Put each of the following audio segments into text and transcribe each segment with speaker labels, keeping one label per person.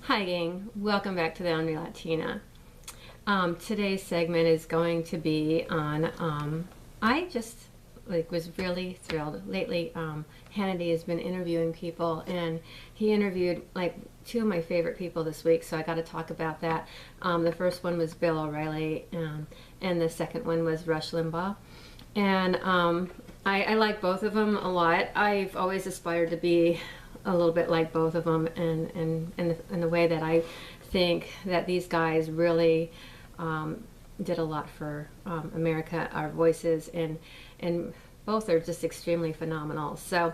Speaker 1: Hi gang, welcome back to the Ornery Latina. Today's segment is going to be on, I just was really thrilled. Lately, Hannity has been interviewing people, and he interviewed two of my favorite people this week, so I got to talk about that. The first one was Bill O'Reilly, and the second one was Rush Limbaugh. And I like both of them a lot. I've always aspired to be a little bit like both of them, and in the way that I think that these guys really did a lot for America, our voices, and both are just extremely phenomenal. So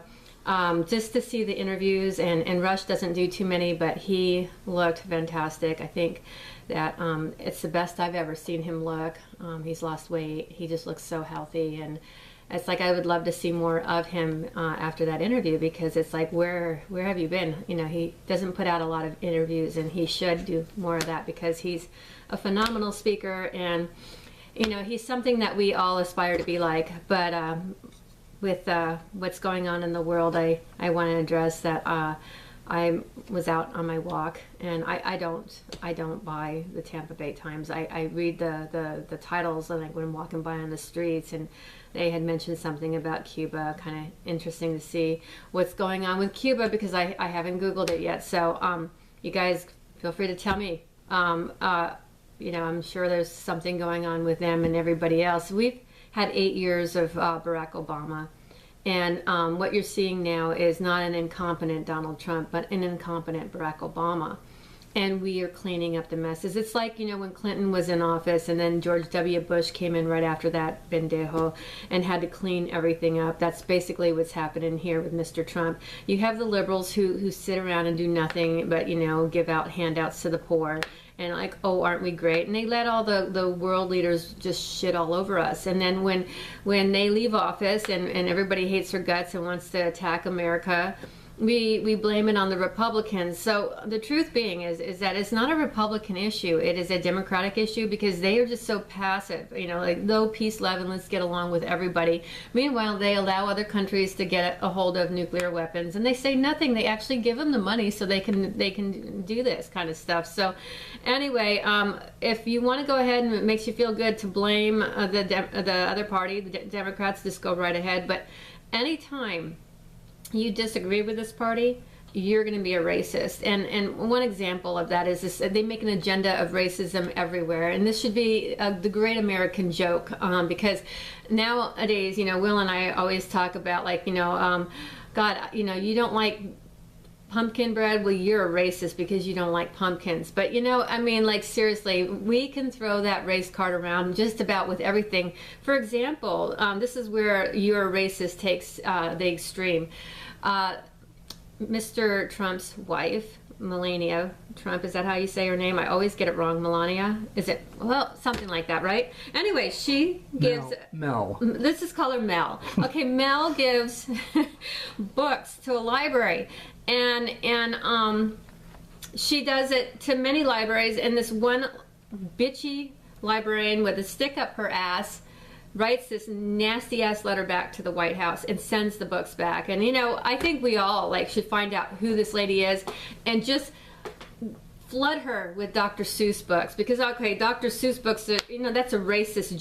Speaker 1: just to see the interviews, and Rush doesn't do too many, but he looked fantastic. I think that it's the best I've ever seen him look. He's lost weight. He just looks so healthy, and it's like I would love to see more of him after that interview, because it's like, where have you been? You know, he doesn't put out a lot of interviews, and he should do more of that, because he's a phenomenal speaker, and you know, he's something that we all aspire to be like. But with what's going on in the world, I want to address that. I was out on my walk, and I don't buy the Tampa Bay Times. I read the titles, like when I'm walking by on the streets, and they had mentioned something about Cuba. Kind of interesting to see what's going on with Cuba, because I haven't Googled it yet. So you guys feel free to tell me. You know, I'm sure there's something going on with them and everybody else. We've had 8 years of Barack Obama. And what you're seeing now is not an incompetent Donald Trump, but an incompetent Barack Obama. And we are cleaning up the messes. It's like, you know, when Clinton was in office, and then George W. Bush came in right after that, pendejo, and had to clean everything up. That's basically what's happening here with Mr. Trump. You have the liberals who sit around and do nothing but, you know, give out handouts to the poor. And like, oh, aren't we great? And they let all the world leaders just shit all over us. And then when they leave office, and everybody hates their guts and wants to attack America, we blame it on the Republicans. So the truth being is that it's not a Republican issue. It is a Democratic issue, because they are just so passive. You know, like, no peace, love, and let's get along with everybody. Meanwhile, they allow other countries to get a hold of nuclear weapons, and they say nothing. They actually give them the money so they can do this kind of stuff. So anyway, if you want to go ahead and it makes you feel good to blame the other party, the Democrats, just go right ahead. But anytime you disagree with this party, you're going to be a racist. And one example of that is this: they make an agenda of racism everywhere, and this should be the great American joke, because nowadays, you know, Will and I always talk about, like, you know, God, you know, you don't like pumpkin bread, well, you're a racist because you don't like pumpkins. But, you know, I mean, like, seriously, we can throw that race card around just about with everything. For example, this is where you're a racist takes the extreme. Mr. Trump's wife, Melania Trump, is that how you say her name? I always get it wrong. Melania? Is it? Well, something like that, right? Anyway, she gives...
Speaker 2: Mel.
Speaker 1: Let's just call her Mel. Okay, Mel gives books to a library. And she does it to many libraries, and this one bitchy librarian with a stick up her ass writes this nasty ass letter back to the White House and sends the books back. And, you know, I think we all should find out who this lady is and just flood her with Dr. Seuss books, because, okay, Dr. Seuss books, you know, that's a racist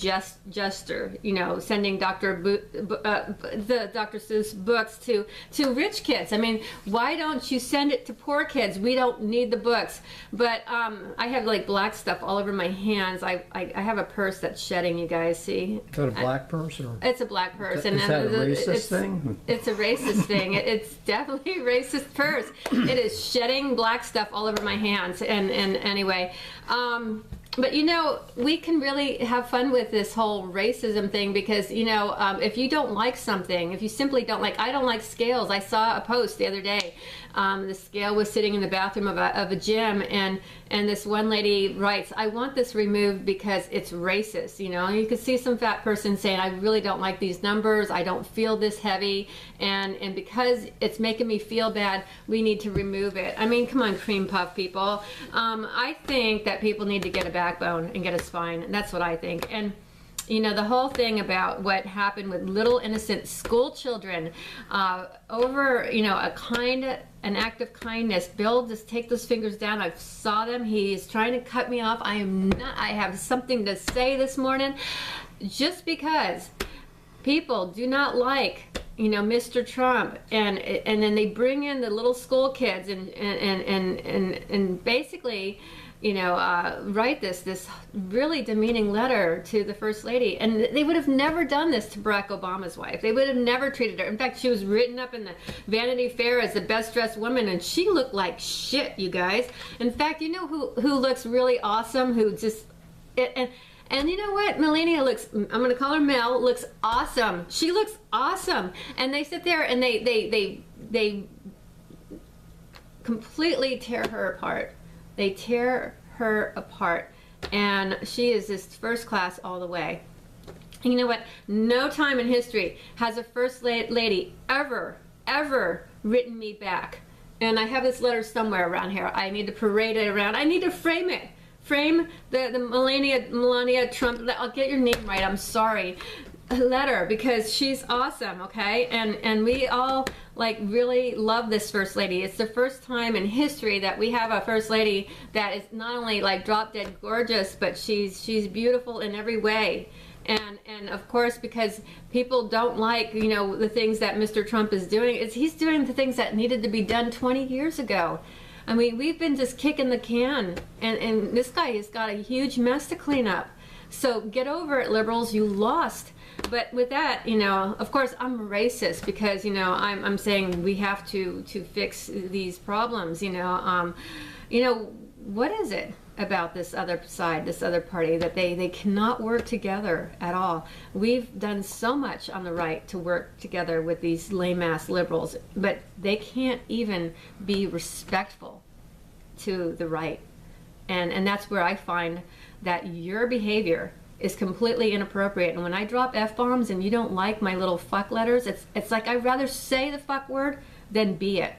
Speaker 1: gesture, you know, sending the Dr. Seuss books to rich kids. I mean, why don't you send it to poor kids? We don't need the books. But I have like black stuff all over my hands. I have a purse that's shedding, you guys see.
Speaker 2: Is that a black purse? Or?
Speaker 1: It's a black purse.
Speaker 2: Is that a racist thing?
Speaker 1: It's a racist thing. It's definitely a racist purse. It is shedding black stuff all over my hands. And anyway, but, you know, we can really have fun with this whole racism thing, because, you know, if you don't like something, if you simply don't like, I don't like scales. I saw a post the other day. The scale was sitting in the bathroom of a gym, and this one lady writes, I want this removed because it's racist. You know, and you could see some fat person saying, I really don't like these numbers. I don't feel this heavy, and because it's making me feel bad, we need to remove it. I mean, come on, cream puff people. I think that people need to get a backbone and get a spine. And that's what I think. And You know, the whole thing about what happened with little innocent school children over, you know, an act of kindness. Bill, just take those fingers down. I saw them. He's trying to cut me off. I have something to say this morning. Just because people do not like, you know, Mr. Trump, and then they bring in the little school kids and basically, you know, write this really demeaning letter to the First Lady. And they would have never done this to Barack Obama's wife. They would have never treated her. In fact, she was written up in the Vanity Fair as the best dressed woman, and she looked like shit, you guys. In fact, you know who looks really awesome, who just... And you know what? Melania looks, I'm going to call her Mel, looks awesome. She looks awesome. And they sit there and they completely tear her apart. They tear her apart. And she is just first class all the way. And you know what? No time in history has a first lady ever written me back. And I have this letter somewhere around here. I need to parade it around. I need to frame it. Frame the Melania Trump, I'll get your name right, I'm sorry, letter, because she's awesome, okay? And we all like really love this First Lady. It's the first time in history that we have a First Lady that is not only like drop dead gorgeous, but she's beautiful in every way. And of course, because people don't like, you know, the things that Mr. Trump is doing, he's doing the things that needed to be done 20 years ago. I mean, we've been just kicking the can, and this guy has got a huge mess to clean up. So get over it, liberals, you lost. But with that, you know, of course, I'm a racist because, you know, I'm saying we have to fix these problems, you know. What is it about this other side, this other party, that they cannot work together at all? We've done so much on the right to work together with these lame-ass liberals, but they can't even be respectful to the right. And that's where I find that your behavior is completely inappropriate. And when I drop F-bombs and you don't like my little fuck letters, it's like I'd rather say the fuck word than be it.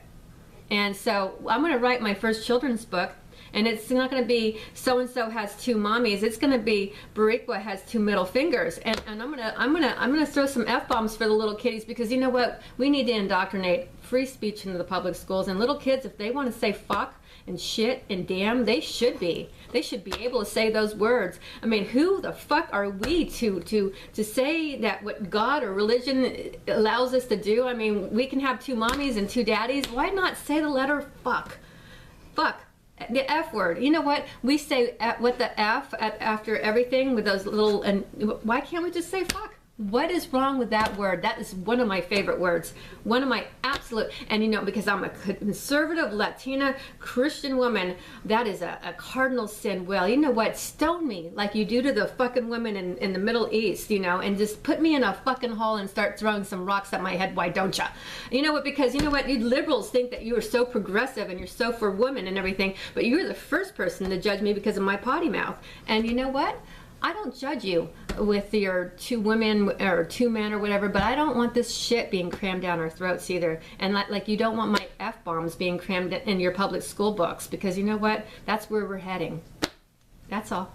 Speaker 1: And so I'm going to write my first children's book, and it's not going to be so-and-so has two mommies. It's going to be Bariqua has two middle fingers. And I'm gonna throw some F-bombs for the little kiddies, because you know what? We need to indoctrinate free speech into the public schools. And little kids, if they want to say fuck and shit and damn, they should be able to say those words. I mean, who the fuck are we to say that what God or religion allows us to do? I mean, we can have two mommies and two daddies. Why not say the letter fuck? Fuck. The F word. You know what? We say what the F after everything with those little, and why can't we just say fuck? What is wrong with that word? That is one of my favorite words. One of my absolute, and you know, because I'm a conservative Latina Christian woman, that is a cardinal sin. Well, you know what? Stone me like you do to the fucking women in the Middle East, you know, and just put me in a fucking hole and start throwing some rocks at my head. Why don't ya? You know what? Because you know what? You liberals think that you are so progressive and you're so for women and everything, but you're the first person to judge me because of my potty mouth. And you know what? I don't judge you with your two women or two men or whatever, but I don't want this shit being crammed down our throats either. And like you don't want my F-bombs being crammed in your public school books, because you know what? That's where we're heading. That's all.